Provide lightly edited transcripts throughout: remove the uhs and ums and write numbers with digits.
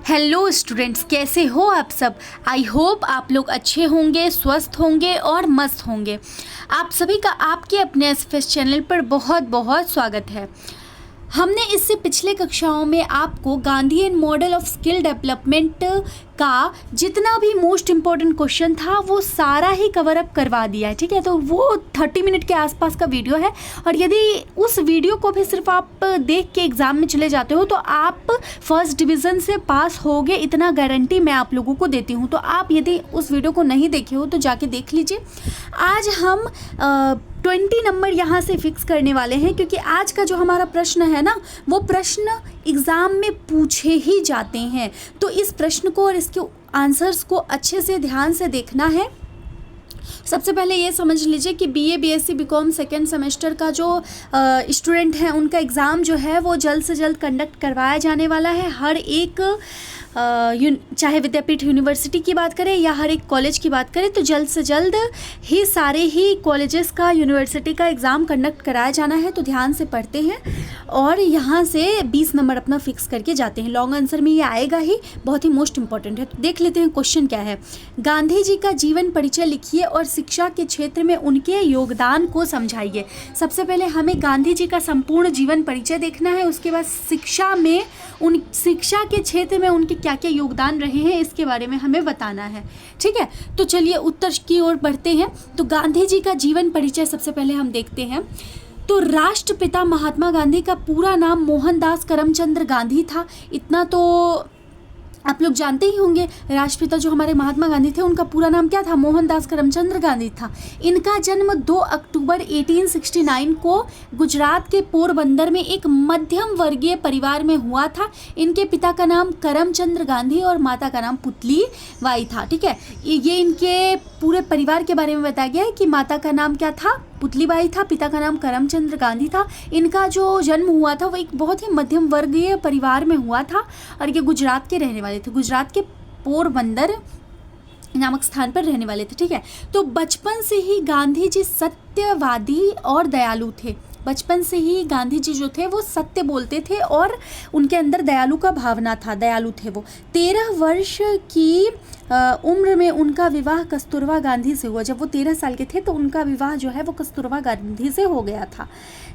Hello students, कैसे हो आप सब। आई होप आप लोग अच्छे होंगे, स्वस्थ होंगे और मस्त होंगे। आप सभी का आपके अपने एसएफएस चैनल पर बहुत बहुत स्वागत है। हमने इससे पिछले कक्षाओं में आपको Gandhi and model of skill development का जितना भी मोस्ट इम्पॉर्टेंट क्वेश्चन था वो सारा ही कवर अप करवा दिया है। ठीक है, तो वो 30 मिनट के आसपास का वीडियो है और यदि उस वीडियो को भी सिर्फ आप देख के एग्ज़ाम में चले जाते हो तो आप फर्स्ट डिवीज़न से पास होगे, इतना गारंटी मैं आप लोगों को देती हूँ। तो आप यदि उस वीडियो को नहीं देखे हो तो जाके देख लीजिए। आज हम 20 नंबर यहाँ से फिक्स करने वाले हैं, क्योंकि आज का जो हमारा प्रश्न है ना, वो प्रश्न एग्ज़ाम में पूछे ही जाते हैं। तो इस प्रश्न को और इसके आंसर्स को अच्छे से ध्यान से देखना है। सबसे पहले ये समझ लीजिए कि BA, BSc, BCom second semester का जो स्टूडेंट हैं उनका एग्ज़ाम जो है वो जल्द से जल्द कंडक्ट करवाया जाने वाला है। हर एक चाहे विद्यापीठ यूनिवर्सिटी की बात करें या हर एक कॉलेज की बात करें, तो जल्द से जल्द ही सारे ही कॉलेजेस का, यूनिवर्सिटी का एग्ज़ाम कंडक्ट कराया जाना है। तो ध्यान से पढ़ते हैं और यहाँ से 20 नंबर अपना फिक्स करके जाते हैं। लॉन्ग आंसर में ये आएगा ही, बहुत ही मोस्ट इंपॉर्टेंट है। तो देख लेते हैं क्वेश्चन क्या है। गांधी जी का जीवन परिचय लिखिए और शिक्षा के क्षेत्र में उनके योगदान को समझाइए। सबसे पहले हमें गांधी जी का संपूर्ण जीवन परिचय देखना है, उसके बाद शिक्षा के क्षेत्र में उनके क्या क्या योगदान रहे हैं इसके बारे में हमें बताना है। ठीक है, तो चलिए उत्तर की ओर बढ़ते हैं। तो गांधी जी का जीवन परिचय सबसे पहले हम देखते हैं। तो राष्ट्रपिता महात्मा गांधी का पूरा नाम मोहनदास करमचंद गांधी था। इतना तो आप लोग जानते ही होंगे। राष्ट्रपिता जो हमारे महात्मा गांधी थे उनका पूरा नाम क्या था? मोहनदास करमचंद गांधी था। इनका जन्म 2 अक्टूबर 1869 को गुजरात के पोरबंदर में एक मध्यम वर्गीय परिवार में हुआ था। इनके पिता का नाम करमचंद गांधी और माता का नाम पुतली बाई था। ठीक है, ये इनके पूरे परिवार के बारे में बताया गया है कि माता का नाम क्या था? पुतली बाई था। पिता का नाम करमचंद गांधी था। इनका जो जन्म हुआ था वो एक बहुत ही मध्यम वर्गीय परिवार में हुआ था और ये गुजरात के रहने वाले थे। गुजरात के पोरबंदर नामक स्थान पर रहने वाले थे। ठीक है, तो बचपन से ही गांधी जी सत्यवादी और दयालु थे। बचपन से ही गांधी जी जो थे वो सत्य बोलते थे और उनके अंदर दयालु का भावना था, दयालु थे वो। 13 वर्ष की उम्र में उनका विवाह कस्तूरबा गांधी से हुआ। जब वो 13 साल के थे तो उनका विवाह जो है वो कस्तूरबा गांधी से हो गया था।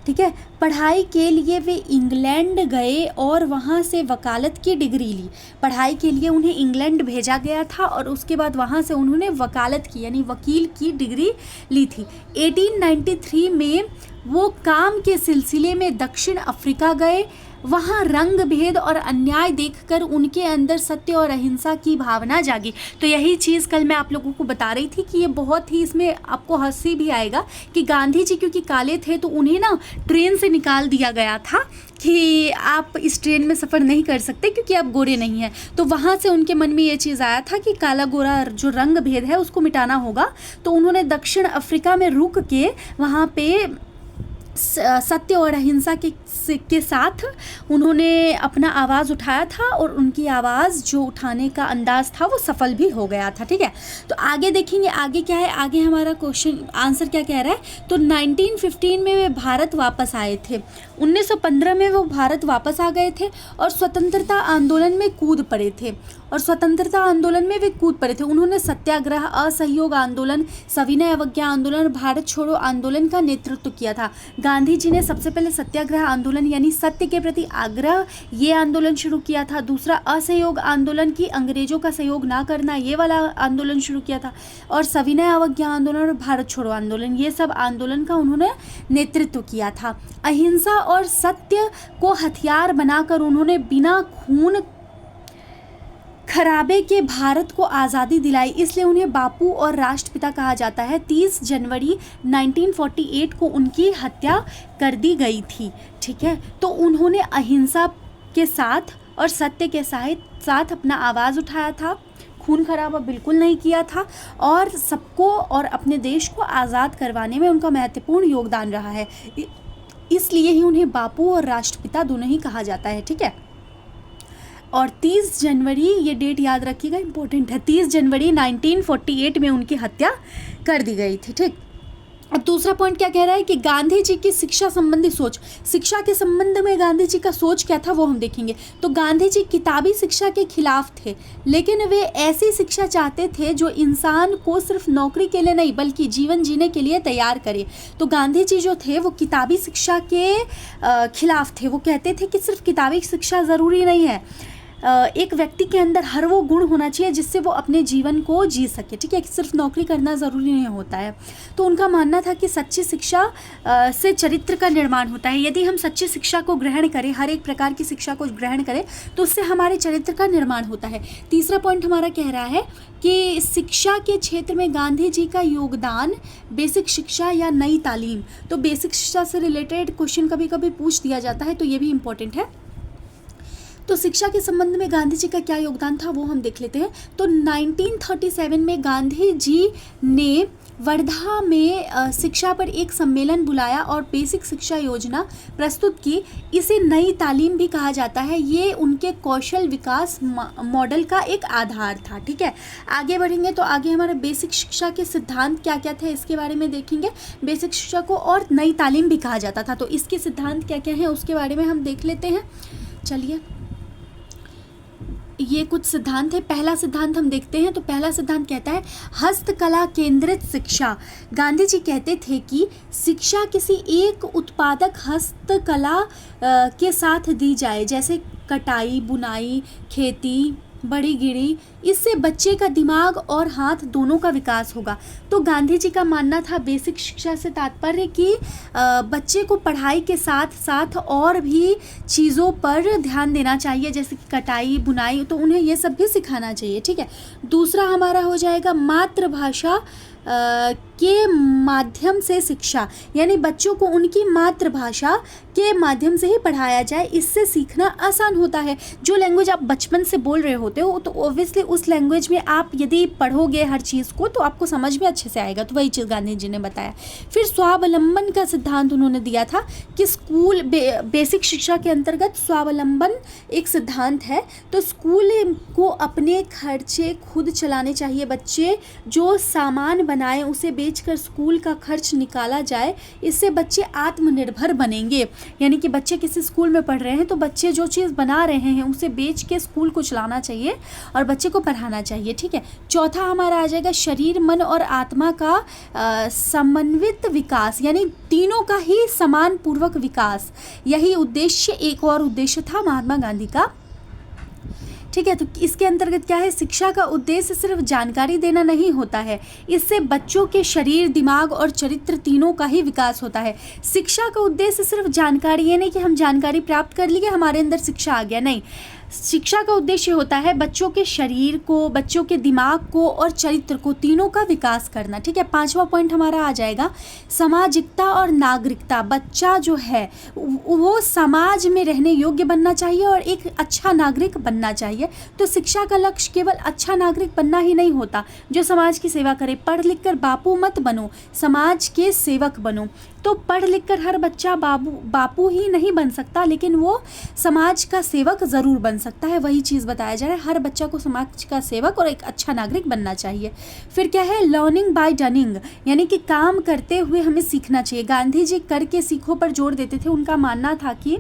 ठीक है, पढ़ाई के लिए वे इंग्लैंड गए और वहाँ से वकालत की डिग्री ली। पढ़ाई के लिए उन्हें इंग्लैंड भेजा गया था और उसके बाद वहाँ से उन्होंने वकालत की यानी वकील की डिग्री ली थी। 1893 में वो काम के सिलसिले में दक्षिण अफ्रीका गए। वहाँ रंग भेद और अन्याय देखकर उनके अंदर सत्य और अहिंसा की भावना जागी। तो यही चीज़ कल मैं आप लोगों को बता रही थी कि ये बहुत ही, इसमें आपको हंसी भी आएगा कि गांधी जी क्योंकि काले थे तो उन्हें ना ट्रेन से निकाल दिया गया था कि आप इस ट्रेन में सफ़र नहीं कर सकते क्योंकि आप गोरे नहीं हैं। तो वहाँ से उनके मन में ये चीज़ आया था कि काला गोरा जो रंग भेद है उसको मिटाना होगा। तो उन्होंने दक्षिण अफ्रीका में रुक के वहाँ पे सत्य और अहिंसा के साथ उन्होंने अपना आवाज़ उठाया था और उनकी आवाज़ जो उठाने का अंदाज़ था वो सफल भी हो गया था। ठीक है, तो आगे देखेंगे आगे क्या है। आगे हमारा क्वेश्चन आंसर क्या कह रहा है। तो 1915 में वे भारत वापस आए थे। 1915 में वो भारत वापस आ गए थे और स्वतंत्रता आंदोलन में कूद पड़े थे। उन्होंने सत्याग्रह, असहयोग आंदोलन, सविनय अवज्ञा आंदोलन, भारत छोड़ो आंदोलन का नेतृत्व किया था। गांधी जी ने सबसे पहले सत्याग्रह आंदोलन यानी सत्य के प्रति आग्रह, ये आंदोलन शुरू किया था। दूसरा असहयोग आंदोलन की अंग्रेजों का सहयोग ना करना, ये वाला आंदोलन शुरू किया था। और सविनय अवज्ञा आंदोलन और भारत छोड़ो आंदोलन, ये सब आंदोलन का उन्होंने नेतृत्व किया था। अहिंसा और सत्य को हथियार बनाकर उन्होंने बिना खून खराबे के भारत को आज़ादी दिलाई, इसलिए उन्हें बापू और राष्ट्रपिता कहा जाता है। 30 जनवरी 1948 को उनकी हत्या कर दी गई थी। ठीक है, तो उन्होंने अहिंसा के साथ और सत्य के साथ अपना आवाज़ उठाया था, खून खराबा बिल्कुल नहीं किया था और सबको और अपने देश को आज़ाद करवाने में उनका महत्वपूर्ण योगदान रहा है। इसलिए ही उन्हें बापू और राष्ट्रपिता दोनों ही कहा जाता है। ठीक है, और 30 जनवरी, ये डेट याद रखिएगा, इंपॉर्टेंट है। 30 जनवरी 1948 में उनकी हत्या कर दी गई थी। ठीक, अब दूसरा पॉइंट क्या कह रहा है कि गांधी जी की शिक्षा संबंधी सोच, शिक्षा के संबंध में गांधी जी का सोच क्या था वो हम देखेंगे। तो गांधी जी किताबी शिक्षा के खिलाफ थे, लेकिन वे ऐसी शिक्षा चाहते थे जो इंसान को सिर्फ नौकरी के लिए नहीं बल्कि जीवन जीने के लिए तैयार करे। तो गांधी जी जो थे वो किताबी शिक्षा के खिलाफ थे। वो कहते थे कि सिर्फ किताबी शिक्षा ज़रूरी नहीं है, एक व्यक्ति के अंदर हर वो गुण होना चाहिए जिससे वो अपने जीवन को जी सके, ठीक है, सिर्फ नौकरी करना ज़रूरी नहीं होता है। तो उनका मानना था कि सच्ची शिक्षा से चरित्र का निर्माण होता है। यदि हम सच्ची शिक्षा को ग्रहण करें, हर एक प्रकार की शिक्षा को ग्रहण करें, तो उससे हमारे चरित्र का निर्माण होता है। तीसरा पॉइंट हमारा कह रहा है कि शिक्षा के क्षेत्र में गांधी जी का योगदान, बेसिक शिक्षा या नई तालीम। तो बेसिक शिक्षा से रिलेटेड क्वेश्चन कभी कभी पूछ दिया जाता है, तो ये भी इम्पोर्टेंट है। तो शिक्षा के संबंध में गांधी जी का क्या योगदान था वो हम देख लेते हैं। तो 1937 में गांधी जी ने वर्धा में शिक्षा पर एक सम्मेलन बुलाया और बेसिक शिक्षा योजना प्रस्तुत की। इसे नई तालीम भी कहा जाता है। ये उनके कौशल विकास मॉडल का एक आधार था, ठीक है। आगे बढ़ेंगे तो आगे हमारे बेसिक शिक्षा के सिद्धांत क्या क्या थे इसके बारे में देखेंगे। बेसिक शिक्षा को और नई तालीम भी कहा जाता था, तो इसके सिद्धांत क्या क्या हैं उसके बारे में हम देख लेते हैं। चलिए, ये कुछ सिद्धांत है। पहला सिद्धांत हम देखते हैं। तो पहला सिद्धांत कहता है हस्तकला केंद्रित शिक्षा। गांधी जी कहते थे कि शिक्षा किसी एक उत्पादक हस्तकला के साथ दी जाए, जैसे कटाई, बुनाई, खेती, बड़ी गिरी। इससे बच्चे का दिमाग और हाथ दोनों का विकास होगा। तो गांधी जी का मानना था बेसिक शिक्षा से तात्पर्य कि बच्चे को पढ़ाई के साथ साथ और भी चीज़ों पर ध्यान देना चाहिए, जैसे कटाई, बुनाई, तो उन्हें ये सब भी सिखाना चाहिए, ठीक है। दूसरा हमारा हो जाएगा मातृभाषा के माध्यम से शिक्षा, यानी बच्चों को उनकी मातृभाषा के माध्यम से ही पढ़ाया जाए, इससे सीखना आसान होता है। जो लैंग्वेज आप बचपन से बोल रहे होते हो तो ओब्वियसली उस लैंग्वेज में आप यदि पढ़ोगे हर चीज़ को तो आपको समझ में अच्छे से आएगा। तो वही चीज़ गांधी जी ने बताया। फिर स्वावलंबन का सिद्धांत उन्होंने दिया था कि स्कूल बेसिक शिक्षा के अंतर्गत स्वावलंबन एक सिद्धांत है। तो स्कूल को अपने खर्चे खुद चलाने चाहिए। बच्चे जो सामान बनाए उसे बेचकर स्कूल का खर्च निकाला जाए, इससे बच्चे आत्मनिर्भर बनेंगे। यानी कि बच्चे किसी स्कूल में पढ़ रहे हैं तो बच्चे जो चीज़ बना रहे हैं उसे बेच के स्कूल को चलाना चाहिए और बच्चे को पढ़ाना चाहिए, ठीक है। चौथा हमारा आ जाएगा शरीर, मन और आत्मा का समन्वित विकास, यानी तीनों का ही समान पूर्वक विकास। यही उद्देश्य, एक और उद्देश्य था महात्मा गांधी का, ठीक है। तो इसके अंतर्गत क्या है, शिक्षा का उद्देश्य सिर्फ जानकारी देना नहीं होता है, इससे बच्चों के शरीर, दिमाग और चरित्र तीनों का ही विकास होता है। शिक्षा का उद्देश्य सिर्फ जानकारी, ये नहीं कि हम जानकारी प्राप्त कर लिए हमारे अंदर शिक्षा आ गया, नहीं। शिक्षा का उद्देश्य होता है बच्चों के शरीर को, बच्चों के दिमाग को और चरित्र को, तीनों का विकास करना, ठीक है। पांचवा पॉइंट हमारा आ जाएगा सामाजिकता और नागरिकता। बच्चा जो है वो समाज में रहने योग्य बनना चाहिए और एक अच्छा नागरिक बनना चाहिए। तो शिक्षा का लक्ष्य केवल अच्छा नागरिक बनना ही नहीं होता जो समाज की सेवा करे। पढ़ लिख कर बापू मत बनो, समाज के सेवक बनो। तो पढ़ लिख कर हर बच्चा बापू ही नहीं बन सकता, लेकिन वो समाज का सेवक ज़रूर बन सकता है। वही चीज़ बताया जा रहा है, हर बच्चा को समाज का सेवक और एक अच्छा नागरिक बनना चाहिए। फिर क्या है, लर्निंग बाय डनिंग, यानी कि काम करते हुए हमें सीखना चाहिए। गांधी जी करके सीखो पर जोर देते थे। उनका मानना था कि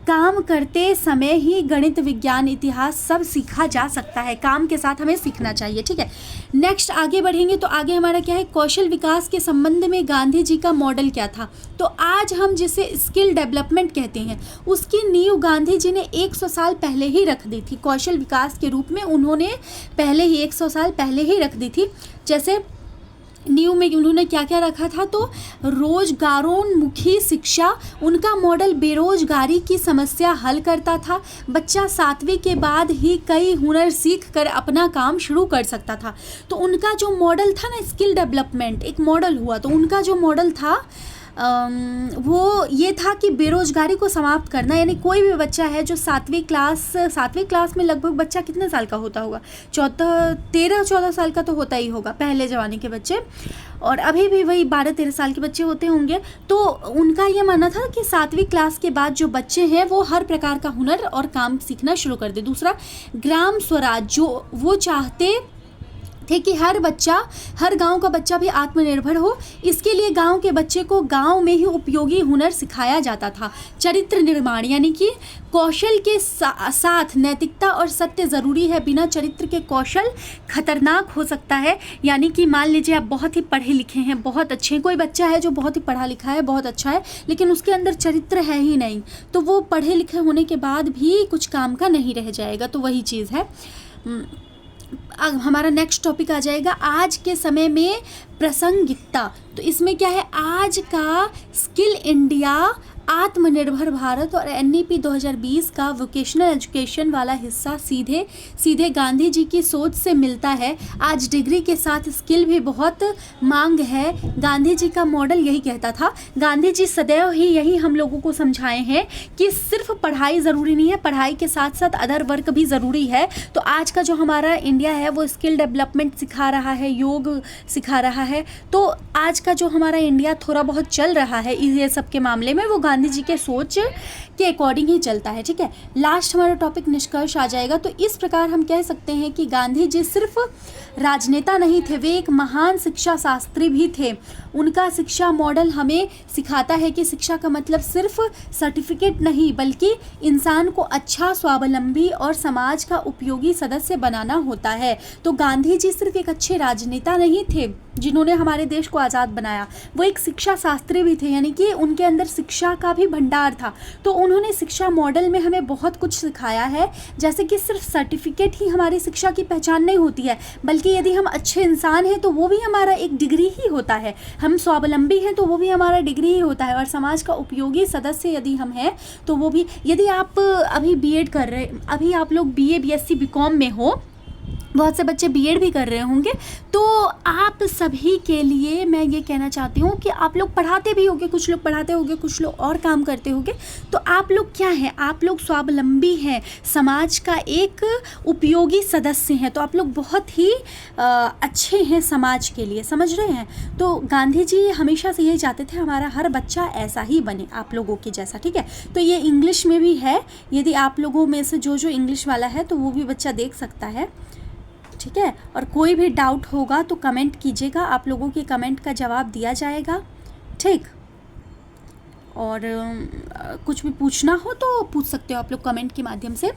काम करते समय ही गणित, विज्ञान, इतिहास सब सीखा जा सकता है। काम के साथ हमें सीखना चाहिए, ठीक है। नेक्स्ट आगे बढ़ेंगे तो आगे हमारा क्या है, कौशल विकास के संबंध में गांधी जी का मॉडल क्या था। तो आज हम जिसे स्किल डेवलपमेंट कहते हैं उसकी नींव गांधी जी ने 100 साल पहले ही रख दी थी। कौशल विकास के रूप में उन्होंने पहले ही 100 साल पहले ही रख दी थी। जैसे न्यू में उन्होंने क्या क्या रखा था, तो रोजगारोन्मुखी शिक्षा, उनका मॉडल बेरोजगारी की समस्या हल करता था। बच्चा 7वीं के बाद ही कई हुनर सीख कर अपना काम शुरू कर सकता था। तो उनका जो मॉडल था ना, स्किल डेवलपमेंट एक मॉडल हुआ, तो उनका जो मॉडल था वो ये था कि बेरोजगारी को समाप्त करना। यानी कोई भी बच्चा है जो 7वीं क्लास में, लगभग बच्चा कितने साल का होता होगा, 13-14 साल का तो होता ही होगा पहले ज़माने के बच्चे, और अभी भी वही 12-13 साल के बच्चे होते होंगे। तो उनका ये मानना था कि 7वीं क्लास के बाद जो बच्चे हैं वो हर प्रकार का हुनर और काम सीखना शुरू कर दे। दूसरा, ग्राम स्वराज, जो वो चाहते थे कि हर बच्चा, हर गांव का बच्चा भी आत्मनिर्भर हो। इसके लिए गांव के बच्चे को गांव में ही उपयोगी हुनर सिखाया जाता था। चरित्र निर्माण यानी कि कौशल के साथ नैतिकता और सत्य ज़रूरी है। बिना चरित्र के कौशल खतरनाक हो सकता है। यानी कि मान लीजिए आप बहुत ही पढ़े लिखे हैं, बहुत अच्छे हैं, कोई बच्चा है जो बहुत ही पढ़ा लिखा है, बहुत अच्छा है, लेकिन उसके अंदर चरित्र है ही नहीं, तो वो पढ़े लिखे होने के बाद भी कुछ काम का नहीं रह जाएगा। तो वही चीज़ है। हमारा नेक्स्ट टॉपिक आ जाएगा आज के समय में प्रासंगिकता। तो इसमें क्या है, आज का स्किल इंडिया, आत्मनिर्भर भारत और NEP 2020 का वोकेशनल एजुकेशन वाला हिस्सा सीधे सीधे गांधी जी की सोच से मिलता है। आज डिग्री के साथ स्किल भी बहुत मांग है। गांधी जी का मॉडल यही कहता था। गांधी जी सदैव ही यही हम लोगों को समझाए हैं कि सिर्फ पढ़ाई ज़रूरी नहीं है, पढ़ाई के साथ साथ अदर वर्क भी ज़रूरी है। तो आज का जो हमारा इंडिया है वो स्किल डेवलपमेंट सिखा रहा है, योग सिखा रहा है। तो आज का जो हमारा इंडिया थोड़ा बहुत चल रहा है ये सब के मामले में, वो गांधी जी के सोच के अकॉर्डिंग ही चलता है। ठीक है, लास्ट हमारा टॉपिक निष्कर्ष आ जाएगा। तो इस प्रकार हम कह सकते हैं कि गांधी जी सिर्फ राजनेता नहीं थे, वे एक महान शिक्षा शास्त्री भी थे। उनका शिक्षा मॉडल हमें सिखाता है कि शिक्षा का मतलब सिर्फ सर्टिफिकेट नहीं, बल्कि इंसान को अच्छा, स्वावलंबी और समाज का उपयोगी सदस्य बनाना होता है। तो गांधी जी सिर्फ एक अच्छे राजनेता नहीं थे जिन्होंने हमारे देश को आज़ाद बनाया, वो एक शिक्षा शास्त्री भी थे, यानी कि उनके अंदर शिक्षा का भी भंडार था। तो उन्होंने शिक्षा मॉडल में हमें बहुत कुछ सिखाया है, जैसे कि सिर्फ सर्टिफिकेट ही हमारी शिक्षा की पहचान नहीं होती है, बल्कि यदि हम अच्छे इंसान हैं तो वो भी हमारा एक डिग्री ही होता है। हम स्वावलंबी हैं तो वो भी हमारा डिग्री ही होता है। और समाज का उपयोगी सदस्य यदि हम हैं तो वो भी, यदि आप अभी B.Ed कर रहे, अभी आप लोग BA BSc BCom में हो, बहुत से बच्चे B.Ed भी कर रहे होंगे, तो आप सभी के लिए मैं ये कहना चाहती हूँ कि आप लोग पढ़ाते भी होंगे, कुछ लोग पढ़ाते होंगे, कुछ लोग और काम करते होंगे। तो आप लोग क्या हैं, आप लोग स्वावलंबी हैं, समाज का एक उपयोगी सदस्य हैं। तो आप लोग बहुत ही अच्छे हैं समाज के लिए, समझ रहे हैं। तो गांधी जी हमेशा से यही चाहते थे हमारा हर बच्चा ऐसा ही बने, आप लोगों के जैसा। ठीक है, तो ये इंग्लिश में भी है, यदि आप लोगों में से जो इंग्लिश वाला है तो वो भी बच्चा देख सकता है। ठीक है, और कोई भी डाउट होगा तो कमेंट कीजिएगा, आप लोगों के कमेंट का जवाब दिया जाएगा। ठीक, और कुछ भी पूछना हो तो पूछ सकते हो आप लोग कमेंट के माध्यम से।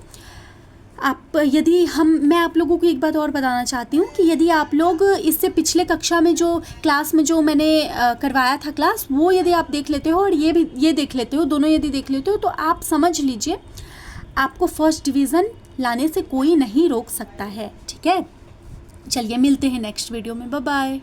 आप यदि मैं आप लोगों को एक बात और बताना चाहती हूँ कि यदि आप लोग इससे पिछले कक्षा में जो क्लास में जो मैंने करवाया था क्लास, वो यदि आप देख लेते हो और ये देख लेते हो, दोनों यदि देख लेते हो, तो आप समझ लीजिए आपको फर्स्ट डिवीज़न लाने से कोई नहीं रोक सकता है। ठीक है, चलिए मिलते हैं नेक्स्ट वीडियो में। Bye bye.